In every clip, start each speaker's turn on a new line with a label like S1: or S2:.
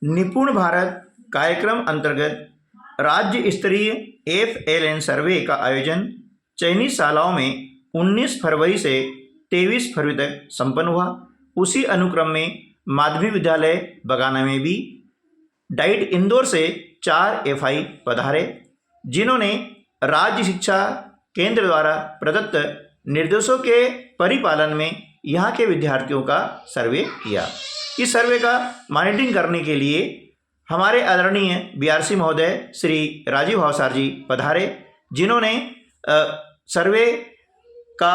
S1: निपुण भारत कार्यक्रम अंतर्गत राज्य स्तरीय FLN सर्वे का आयोजन चयनित शालाओं में 19 फरवरी से 23 फरवरी तक संपन्न हुआ। उसी अनुक्रम में माध्यमिक विद्यालय बगाना में भी डाइट इंदौर से 4 FI पधारे, जिन्होंने राज्य शिक्षा केंद्र द्वारा प्रदत्त निर्देशों के परिपालन में यहाँ के विद्यार्थियों का सर्वे किया। इस सर्वे का मॉनिटरिंग करने के लिए हमारे आदरणीय BRC महोदय श्री राजीव भावसार जी पधारे, जिन्होंने सर्वे का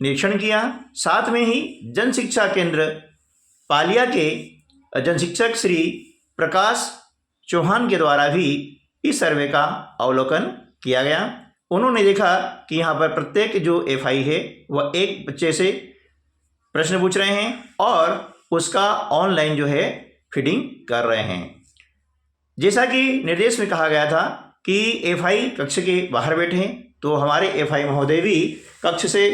S1: निरीक्षण किया। साथ में ही जन शिक्षा केंद्र पालिया के जनशिक्षक श्री प्रकाश चौहान के द्वारा भी इस सर्वे का अवलोकन किया गया। उन्होंने देखा कि यहाँ पर प्रत्येक जो FI है वह एक बच्चे से प्रश्न पूछ रहे हैं और उसका ऑनलाइन जो है फीडिंग कर रहे हैं। जैसा कि निर्देश में कहा गया था कि FI कक्ष के बाहर बैठे, तो हमारे FI महोदय भी कक्ष से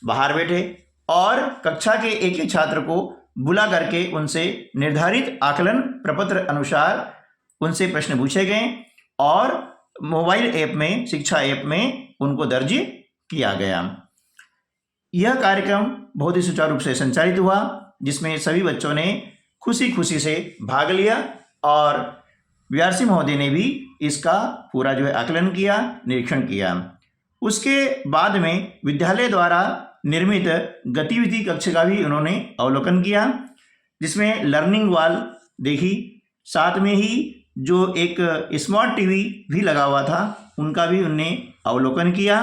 S1: बाहर बैठे और कक्षा के एक एक छात्र को बुला करके उनसे निर्धारित आकलन प्रपत्र अनुसार उनसे प्रश्न पूछे गए और मोबाइल ऐप में, शिक्षा ऐप में उनको दर्ज किया गया। यह कार्यक्रम बहुत ही सुचारू रूप से संचालित हुआ, जिसमें सभी बच्चों ने खुशी खुशी से भाग लिया और BRC महोदय ने भी इसका पूरा जो है आकलन किया, निरीक्षण किया। उसके बाद में विद्यालय द्वारा निर्मित गतिविधि कक्ष का भी उन्होंने अवलोकन किया, जिसमें लर्निंग वॉल देखी। साथ में ही जो एक स्मार्ट टीवी भी लगा हुआ था उनका भी उनने अवलोकन किया।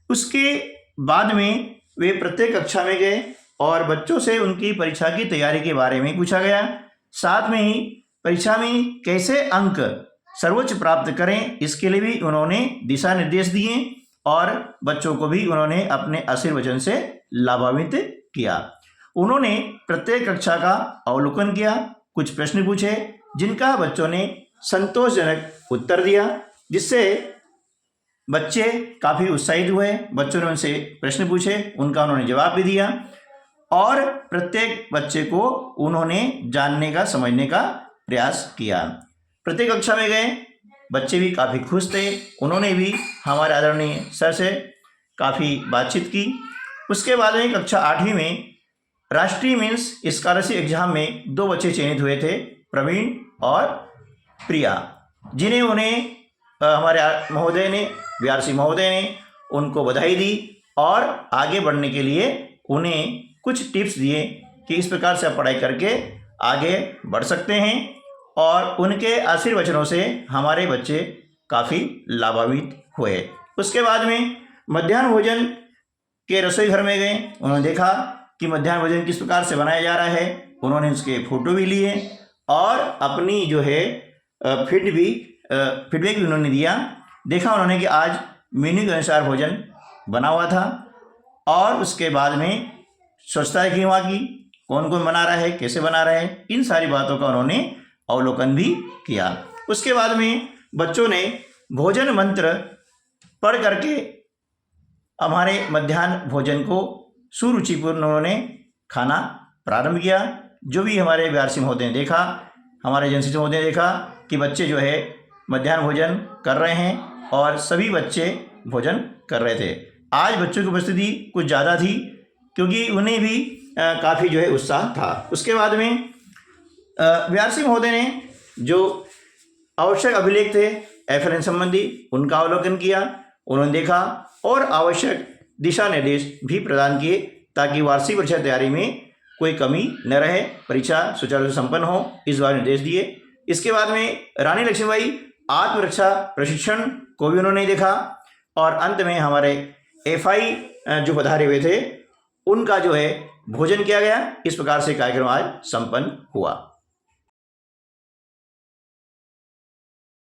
S1: उसके बाद में वे प्रत्येक कक्षा में गए और बच्चों से उनकी परीक्षा की तैयारी के बारे में पूछा गया। साथ में ही परीक्षा में कैसे अंक सर्वोच्च प्राप्त करें, इसके लिए भी उन्होंने दिशा निर्देश दिए और बच्चों को भी उन्होंने अपने आशीर्वचन से लाभान्वित किया। उन्होंने प्रत्येक कक्षा का अवलोकन किया, कुछ प्रश्न पूछे जिनका बच्चों ने संतोषजनक उत्तर दिया, जिससे बच्चे काफ़ी उत्साहित हुए। बच्चों ने उनसे प्रश्न पूछे, उनका उन्होंने जवाब भी दिया और प्रत्येक बच्चे को उन्होंने जानने का, समझने का प्रयास किया। प्रत्येक कक्षा में गए, बच्चे भी काफ़ी खुश थे। उन्होंने भी हमारे आदरणीय सर से काफ़ी बातचीत की। उसके बाद में कक्षा 8वीं में राष्ट्रीय मेंस स्कॉलरशिप एग्जाम में 2 बच्चे चयनित हुए थे, प्रवीण और प्रिया, जिन्हें हमारे महोदय ने, BRC महोदय ने उनको बधाई दी और आगे बढ़ने के लिए उन्हें कुछ टिप्स दिए कि इस प्रकार से आप पढ़ाई करके आगे बढ़ सकते हैं और उनके आशीर्वचनों से हमारे बच्चे काफ़ी लाभान्वित हुए। उसके बाद में मध्याह्न भोजन के रसोई घर में गए। उन्होंने देखा कि मध्याह्न भोजन किस प्रकार से बनाया जा रहा है। उन्होंने उसके फोटो भी लिए और अपनी जो है फीडबैक भी उन्होंने दिया। देखा उन्होंने कि आज मेन्यू के अनुसार भोजन बना हुआ था और उसके बाद में स्वच्छता की वहाँ की, कौन कौन बना रहा है, कैसे बना रहा है, इन सारी बातों का उन्होंने अवलोकन भी किया। उसके बाद में बच्चों ने भोजन मंत्र पढ़ करके हमारे मध्याह्न भोजन को सुरुचिपूर्ण उन्होंने खाना प्रारंभ किया। जो भी हमारे BRC महोदय ने देखा, हमारे जनशिक्षक महोदय ने देखा कि बच्चे जो है मध्याह्न भोजन कर रहे हैं और सभी बच्चे भोजन कर रहे थे। आज बच्चों की उपस्थिति कुछ ज़्यादा थी क्योंकि उन्हें भी काफ़ी जो है उत्साह था। उसके बाद में BRC महोदय ने जो आवश्यक अभिलेख थे FLN संबंधी उनका अवलोकन किया। उन्होंने देखा और आवश्यक दिशा निर्देश भी प्रदान किए ताकि वार्षिक परीक्षा तैयारी में कोई कमी न रहे, परीक्षा सुचारू रूप से संपन्न हो, इस बारे निर्देश दिए। इसके बाद में रानी लक्ष्मीबाई आत्मरक्षा प्रशिक्षण को भी उन्होंने देखा और अंत में हमारे FI जो पधारे हुए थे उनका जो है भोजन किया गया। इस प्रकार से कार्यक्रम आज संपन्न हुआ।